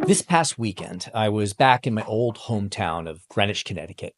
This past weekend, I was back in my old hometown of Greenwich, Connecticut.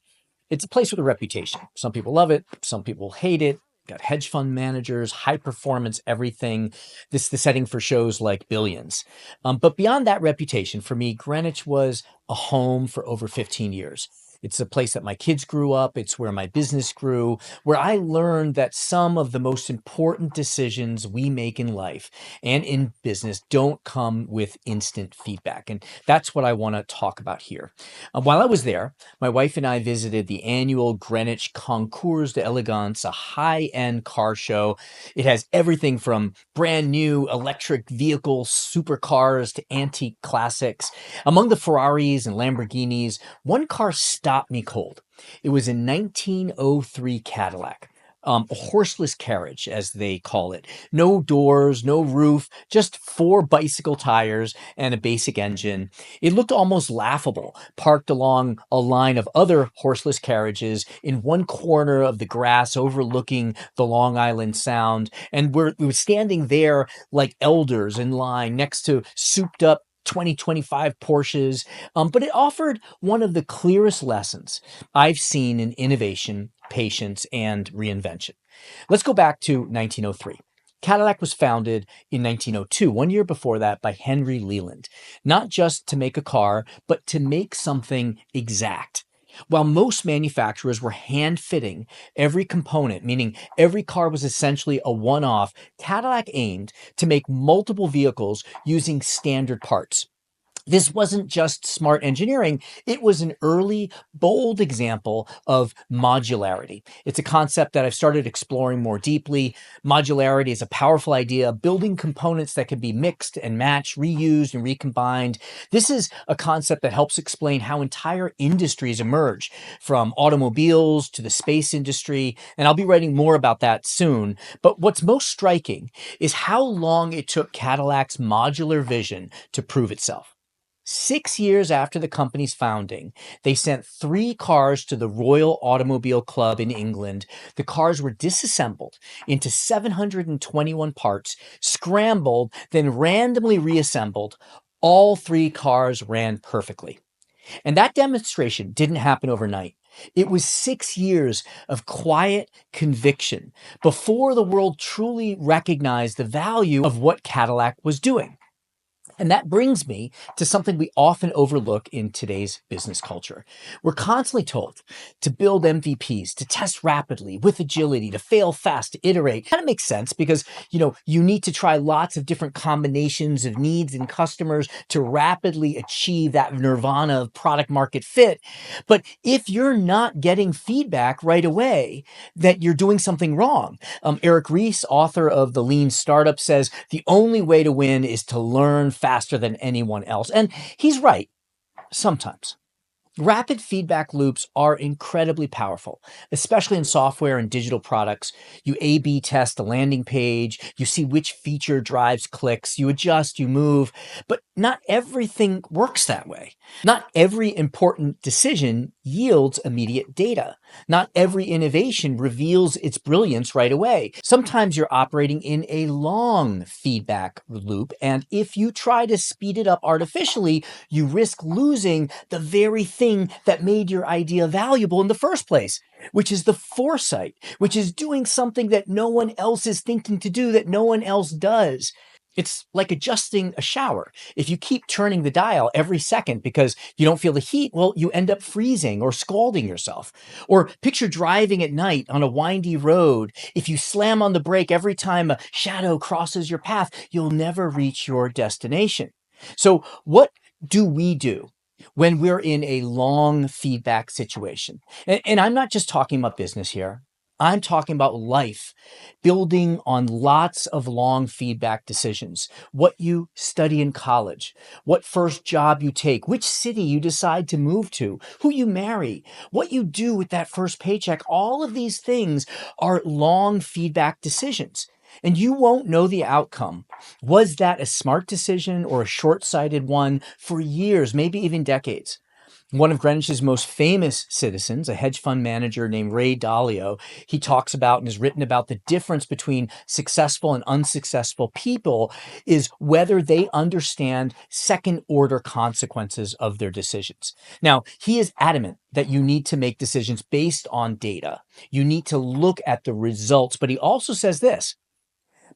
It's a place with a reputation. Some people love it, some people hate it. Got hedge fund managers, high performance, everything. This is the setting for shows like Billions. But beyond that reputation, for me, Greenwich was a home for over 15 years. It's a place that my kids grew up. It's where my business grew, where I learned that some of the most important decisions we make in life and in business don't come with instant feedback. And that's what I want to talk about here. While I was there, my wife and I visited the annual Greenwich Concours d'Elegance, a high-end car show. It has everything from brand new electric vehicles, supercars to antique classics. Among the Ferraris and Lamborghinis, one car stopped me cold. It was a 1903 Cadillac. A horseless carriage, as they call it. No doors, no roof, just four bicycle tires and a basic engine. It looked almost laughable, parked along a line of other horseless carriages in one corner of the grass overlooking the Long Island Sound. And we were standing there like elders in line next to souped up 2025 Porsches. But it offered one of the clearest lessons I've seen in innovation, patience, and reinvention. Let's go back to 1903. Cadillac was founded in 1902, one year before that, by Henry Leland, not just to make a car, but to make something exact. While most manufacturers were hand fitting every component, meaning every car was essentially a one off, Cadillac aimed to make multiple vehicles using standard parts. This wasn't just smart engineering, it was an early, bold example of modularity. It's a concept that I've started exploring more deeply. Modularity is a powerful idea, building components that can be mixed and matched, reused and recombined. This is a concept that helps explain how entire industries emerge, from automobiles to the space industry, and I'll be writing more about that soon. But what's most striking is how long it took Cadillac's modular vision to prove itself. 6 years after the company's founding, they sent three cars to the Royal Automobile Club in England. The cars were disassembled into 721 parts, scrambled, then randomly reassembled. All three cars ran perfectly. And that demonstration didn't happen overnight. It was 6 years of quiet conviction before the world truly recognized the value of what Cadillac was doing. And that brings me to something we often overlook in today's business culture. We're constantly told to build MVPs, to test rapidly with agility, to fail fast, to iterate. Kind of makes sense because, you need to try lots of different combinations of needs and customers to rapidly achieve that nirvana of product market fit. But if you're not getting feedback right away that you're doing something wrong, Eric Ries, author of The Lean Startup, says the only way to win is to learn faster than anyone else. And he's right, sometimes. Rapid feedback loops are incredibly powerful, especially in software and digital products. You A/B test a landing page, you see which feature drives clicks, you adjust, you move, but not everything works that way. Not every important decision yields immediate data. Not every innovation reveals its brilliance right away. Sometimes you're operating in a long feedback loop, and if you try to speed it up artificially, you risk losing the very thing that made your idea valuable in the first place, which is the foresight, which is doing something that no one else is thinking to do, that no one else does. It's like adjusting a shower. If you keep turning the dial every second because you don't feel the heat, well, you end up freezing or scalding yourself. Or picture driving at night on a windy road. If you slam on the brake every time a shadow crosses your path, you'll never reach your destination. So what do we do when we're in a long feedback situation? And I'm not just talking about business here. I'm talking about life, building on lots of long feedback decisions. What you study in college, what first job you take, which city you decide to move to, who you marry, what you do with that first paycheck. All of these things are long feedback decisions. And you won't know the outcome. Was that a smart decision or a short sighted one for years, maybe even decades? One of Greenwich's most famous citizens, a hedge fund manager named Ray Dalio, he talks about and has written about the difference between successful and unsuccessful people is whether they understand second order consequences of their decisions. Now, he is adamant that you need to make decisions based on data. You need to look at the results, but he also says this: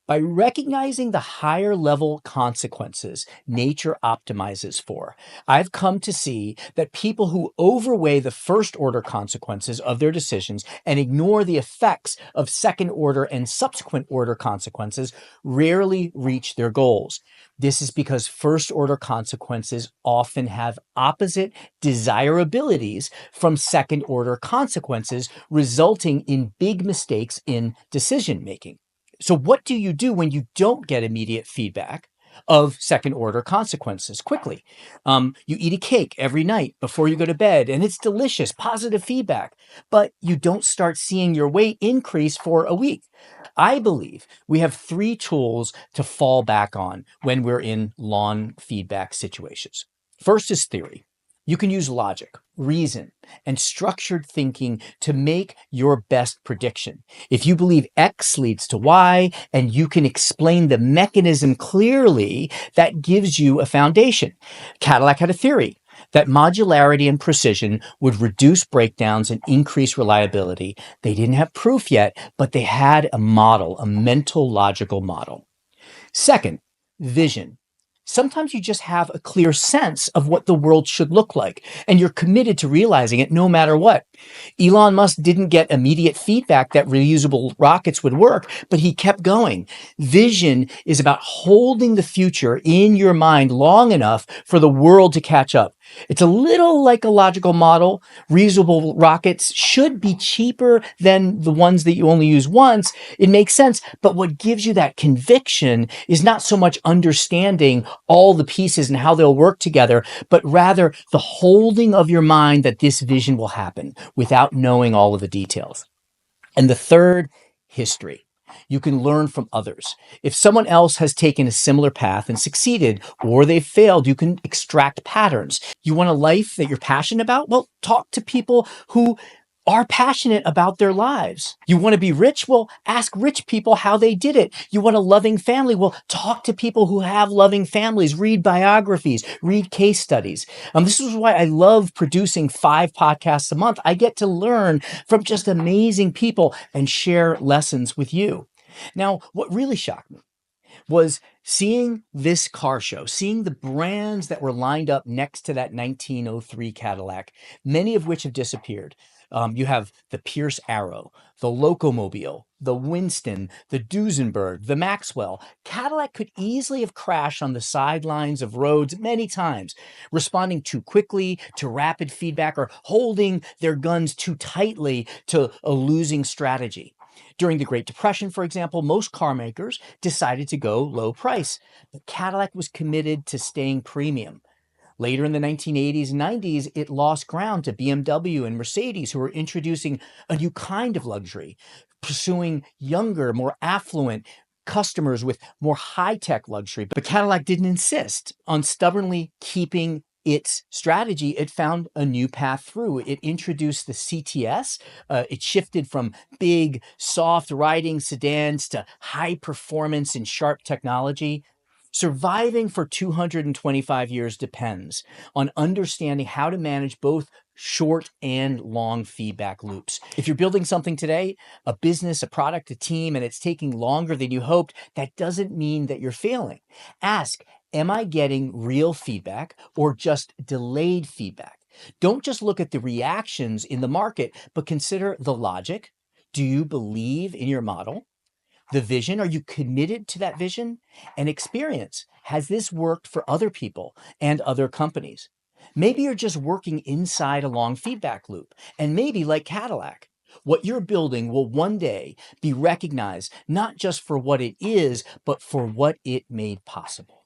by recognizing the higher level consequences nature optimizes for, I've come to see that people who overweigh the first order consequences of their decisions and ignore the effects of second order and subsequent order consequences rarely reach their goals. This is because first order consequences often have opposite desirabilities from second order consequences, resulting in big mistakes in decision making. So what do you do when you don't get immediate feedback of second order consequences quickly? You eat a cake every night before you go to bed, and it's delicious, positive feedback, but you don't start seeing your weight increase for a week. I believe we have three tools to fall back on when we're in long feedback situations. First is theory. You can use logic, reason, and structured thinking to make your best prediction. If you believe X leads to Y and you can explain the mechanism clearly, that gives you a foundation. Cadillac had a theory that modularity and precision would reduce breakdowns and increase reliability. They didn't have proof yet, but they had a model, a mental logical model. Second, vision. Sometimes you just have a clear sense of what the world should look like, and you're committed to realizing it no matter what. Elon Musk didn't get immediate feedback that reusable rockets would work, but he kept going. Vision is about holding the future in your mind long enough for the world to catch up. It's a little like a logical model. Reusable rockets should be cheaper than the ones that you only use once. It makes sense. But what gives you that conviction is not so much understanding all the pieces and how they'll work together, but rather the holding of your mind that this vision will happen without knowing all of the details. And the third, history. You can learn from others. If someone else has taken a similar path and succeeded, or they've failed, you can extract patterns. You want a life that you're passionate about? Well, talk to people who are passionate about their lives. You want to be rich? Well, ask rich people how they did it. You want a loving family? Well, talk to people who have loving families, read biographies, read case studies. This is why I love producing 5 podcasts a month. I get to learn from just amazing people and share lessons with you. Now, what really shocked me was seeing this car show, seeing the brands that were lined up next to that 1903 Cadillac, many of which have disappeared. You have the Pierce Arrow, the Locomobile, the Winston, the Duesenberg, the Maxwell. Cadillac could easily have crashed on the sidelines of roads many times, responding too quickly to rapid feedback or holding their guns too tightly to a losing strategy. During the Great Depression, for example, most car makers decided to go low price, but Cadillac was committed to staying premium. Later in the 1980s and 90s, it lost ground to BMW and Mercedes, who were introducing a new kind of luxury, pursuing younger, more affluent customers with more high-tech luxury. But Cadillac didn't insist on stubbornly keeping its strategy. It found a new path through. It introduced the CTS. It shifted from big, soft riding sedans to high performance and sharp technology. Surviving for 225 years depends on understanding how to manage both short and long feedback loops. If you're building something today, a business, a product, a team, and it's taking longer than you hoped, that doesn't mean that you're failing. Ask, am I getting real feedback or just delayed feedback? Don't just look at the reactions in the market, but consider the logic. Do you believe in your model? The vision, are you committed to that vision? And experience, has this worked for other people and other companies? Maybe you're just working inside a long feedback loop. And maybe like Cadillac, what you're building will one day be recognized not just for what it is, but for what it made possible.